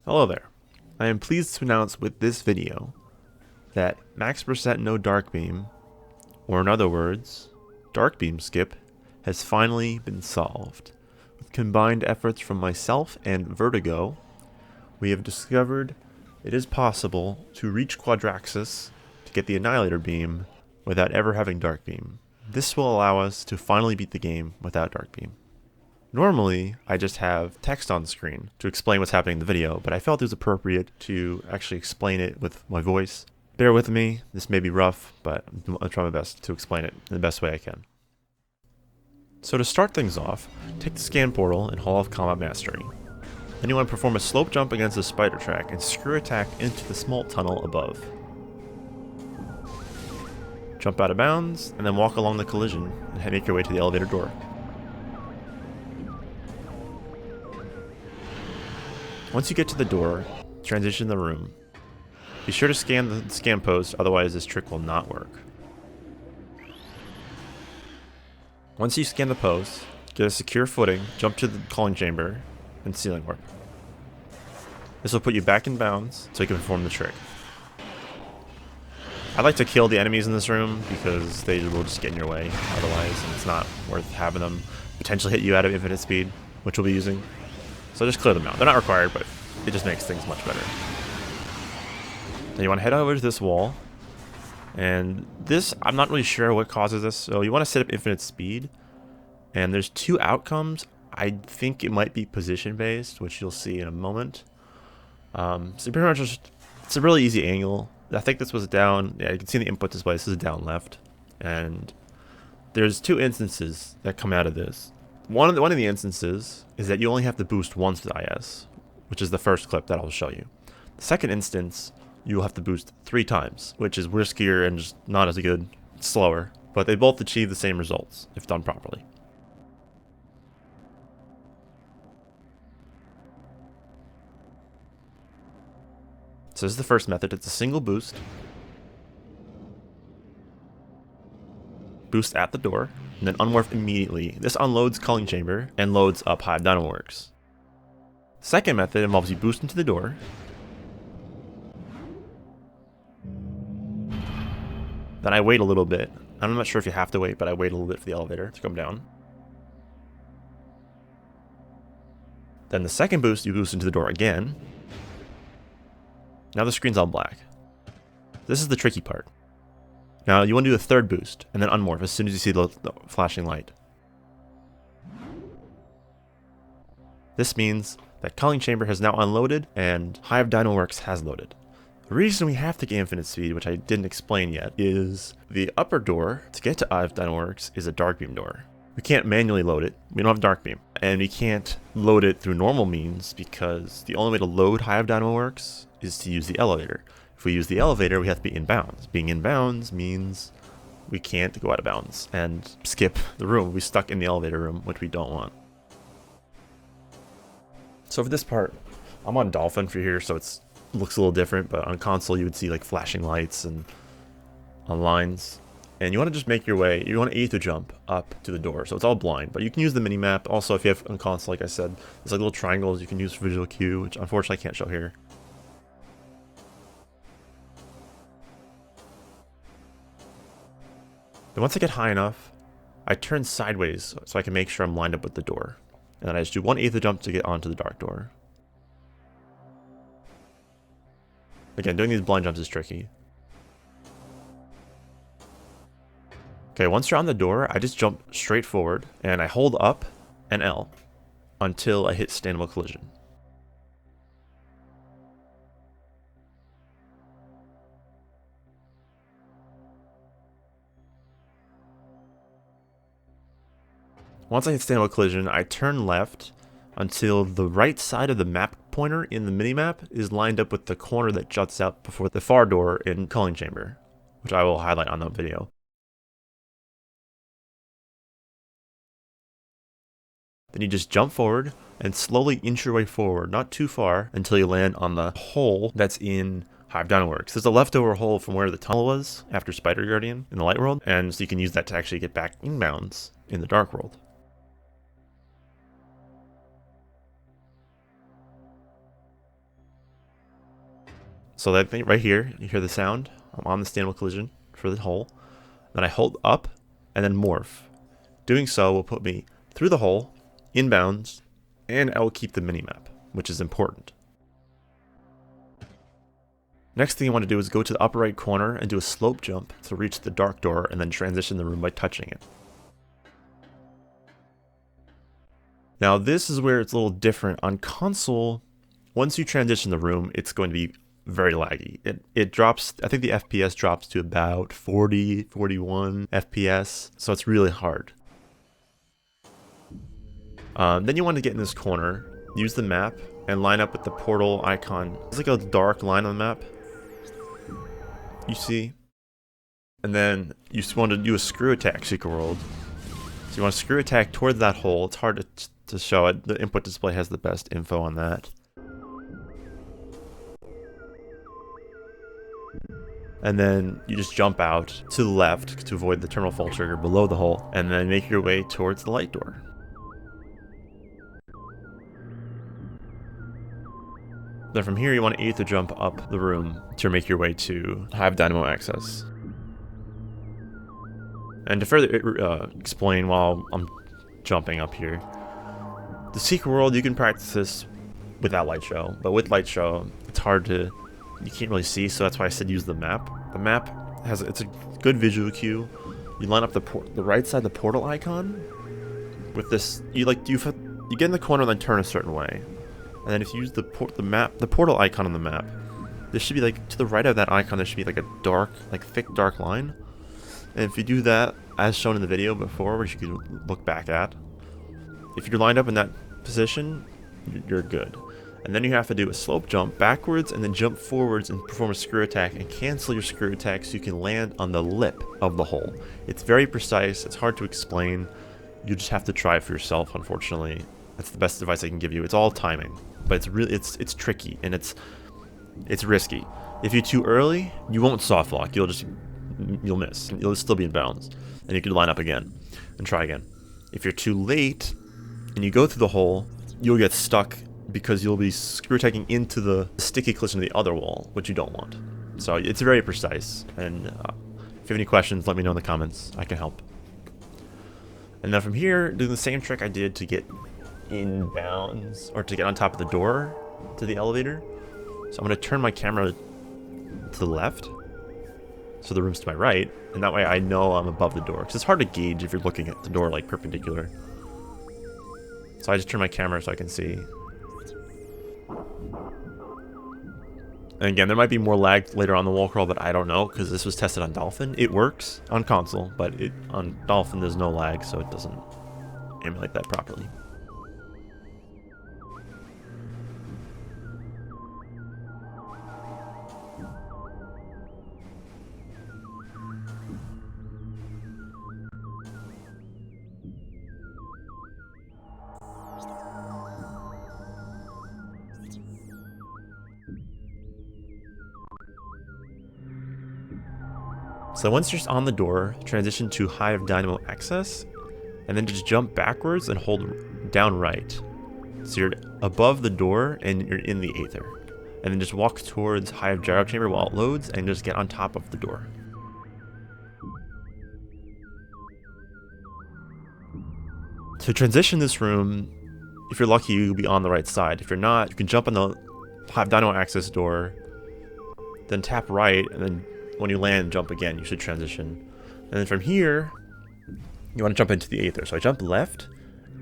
Hello there. I am pleased to announce with this video that max percent no dark beam, or in other words, dark beam skip, has finally been solved. With combined efforts from myself and Vertigo, we have discovered it is possible to reach Quadraxis to get the Annihilator Beam without ever having dark beam. This will allow us to finally beat the game without dark beam. Normally, I just have text on screen to explain what's happening in the video, but I felt it was appropriate to actually explain it with my voice. Bear with me, this may be rough, but I'll try my best to explain it in the best way I can. So to start things off, take the scan portal and Hall of Combat Mastery. Then you want to perform a slope jump against the spider track and screw attack into the small tunnel above. Jump out of bounds, and then walk along the collision and make your way to the elevator door. Once you get to the door, transition the room. Be sure to scan the scan post, otherwise this trick will not work. Once you scan the post, get a secure footing, jump to the calling chamber, and ceiling warp. This will put you back in bounds so you can perform the trick. I like to kill the enemies in this room because they will just get in your way otherwise, and it's not worth having them potentially hit you out of infinite speed, which we'll be using. So just clear them out. They're not required, but it just makes things much better. Then you want to head over to this wall. And this, I'm not really sure what causes this. So you want to set up infinite speed. And there's two outcomes. I think it might be position based, which you'll see in a moment. So pretty much just, it's a really easy angle. I think this was down. Yeah, you can see in the input display, this is down left. And there's two instances that come out of this. One of the instances is that you only have to boost once with IS, which is the first clip that I'll show you. The second instance, you'll have to boost 3 times, which is riskier and just not as good, slower, but they both achieve the same results if done properly. So this is the first method. It's a single boost. Boost at the door, and then unmorph immediately. This unloads Culling Chamber and loads up Hive Dynamoworks. Second method involves you boost into the door, then I wait a little bit. I'm not sure if you have to wait, but I wait a little bit for the elevator to come down. Then the second boost, you boost into the door again. Now the screen's all black. This is the tricky part. Now you want to do a third boost, and then unmorph as soon as you see the flashing light. This means that Culling Chamber has now unloaded, and Hive Dynamoworks has loaded. The reason we have to get infinite speed, which I didn't explain yet, is the upper door to get to Hive Dynamoworks is a dark beam door. We can't manually load it, we don't have dark beam. And we can't load it through normal means because the only way to load Hive Dynamoworks is to use the elevator. If we use the elevator, we have to be in bounds. Being in bounds means we can't go out of bounds and skip the room. We'll be stuck in the elevator room, which we don't want. So for this part, I'm on Dolphin for here, so it looks a little different, but on console you would see like flashing lights and on lines. And you want to just make your way, you want to either jump up to the door, so it's all blind, but you can use the minimap. Also, if you have on console, like I said, there's like little triangles you can use for visual cue, which unfortunately I can't show here. Then once I get high enough, I turn sideways so I can make sure I'm lined up with the door. And then I just do 1/8 jump to get onto the dark door. Again, doing these blind jumps is tricky. Okay, once you're on the door, I just jump straight forward and I hold up and L until I hit standable collision. Once I hit standable collision, I turn left until the right side of the map pointer in the minimap is lined up with the corner that juts out before the far door in Culling Chamber, which I will highlight on the video. Then you just jump forward and slowly inch your way forward, not too far, until you land on the hole that's in Hive Dynamoworks. There's a leftover hole from where the tunnel was after Spider Guardian in the light world, and so you can use that to actually get back inbounds in the dark world. So that thing right here, you hear the sound. I'm on the standable collision for the hole. Then I hold up and then morph. Doing so will put me through the hole, inbounds, and I will keep the minimap, which is important. Next thing you want to do is go to the upper right corner and do a slope jump to reach the dark door and then transition the room by touching it. Now this is where it's a little different. On console, once you transition the room, it's going to be very laggy. It drops, I think the FPS drops to about 40, 41 FPS, so it's really hard. Then you want to get in this corner, use the map, and line up with the portal icon. It's like a dark line on the map, you see. And then you just want to do a screw attack secret world. So you want to screw attack towards that hole. It's hard to show it. The input display has the best info on that. And then you just jump out to the left to avoid the terminal fault trigger below the hole, and then make your way towards the light door. Then from here you want to either jump up the room to make your way to Hive Dynamo access. And to further explain while I'm jumping up here, the secret world, you can practice this without Lightshow, but with Lightshow, it's hard to, you can't really see, so that's why I said use the map. The map has, it's a good visual cue. You line up the right side of the portal icon with this, you get in the corner and then turn a certain way. And then if you use the portal icon on the map, there should be like, to the right of that icon, there should be like a dark, like thick dark line. And if you do that, as shown in the video before, which you can look back at, if you're lined up in that position, you're good. And then you have to do a slope jump backwards and then jump forwards and perform a screw attack and cancel your screw attack so you can land on the lip of the hole. It's very precise, it's hard to explain. You just have to try it for yourself, unfortunately. That's the best advice I can give you. It's all timing, but it's really, it's tricky and it's risky. If you're too early, you won't soft lock. You'll miss. You'll still be in bounds, and you can line up again and try again. If you're too late and you go through the hole, you'll get stuck because you'll be screw attacking into the sticky collision of the other wall, which you don't want. So it's very precise. And if you have any questions, let me know in the comments. I can help. And then from here, do the same trick I did to get in bounds, or to get on top of the door to the elevator. So I'm going to turn my camera to the left, so the room's to my right, and that way I know I'm above the door, because it's hard to gauge if you're looking at the door like perpendicular. So I just turn my camera so I can see. And again, there might be more lag later on the wall crawl, but I don't know, because this was tested on Dolphin. It works on console, but on Dolphin there's no lag, so it doesn't emulate that properly. So once you're on the door, transition to Hive Dynamo access, and then just jump backwards and hold down right. So you're above the door and you're in the aether. And then just walk towards Hive Gyro Chamber while it loads and just get on top of the door. To transition this room, if you're lucky, you'll be on the right side. If you're not, you can jump on the Hive Dynamo access door, then tap right, and then when you land, jump again. You should transition. And then from here, you want to jump into the aether. So I jump left,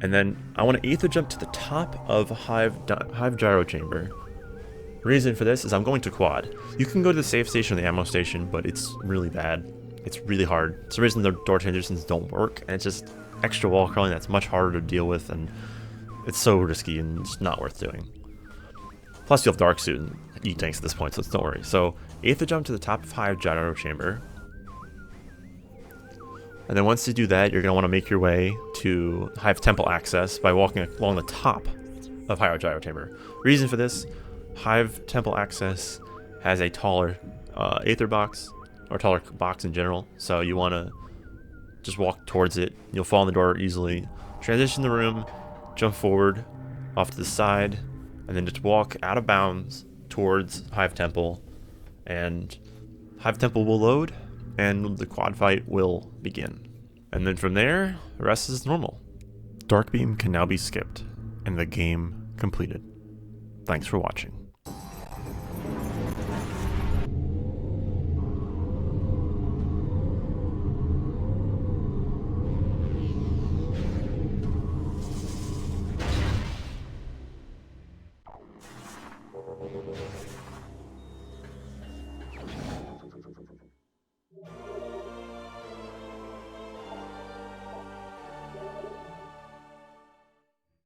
and then I want to aether jump to the top of Hive Gyro Chamber. Reason for this is I'm going to quad. You can go to the safe station or the ammo station, but it's really bad. It's really hard. It's the reason the door transitions don't work, and it's just extra wall crawling that's much harder to deal with, and it's so risky and it's not worth doing. Plus you have Dark Suit and E-Tanks at this point, so don't worry. So aether jump to the top of Hive Gyro Chamber. And then once you do that, you're going to want to make your way to Hive Temple access by walking along the top of Hive Gyro Chamber. Reason for this, Hive Temple access has a taller aether box, or taller box in general, so you want to just walk towards it. You'll fall in the door easily. Transition the room, jump forward, off to the side, and then just walk out of bounds towards Hive Temple, and Hive Temple will load, and the quad fight will begin. And then from there, the rest is normal. Dark Beam can now be skipped, and the game completed. Thanks for watching.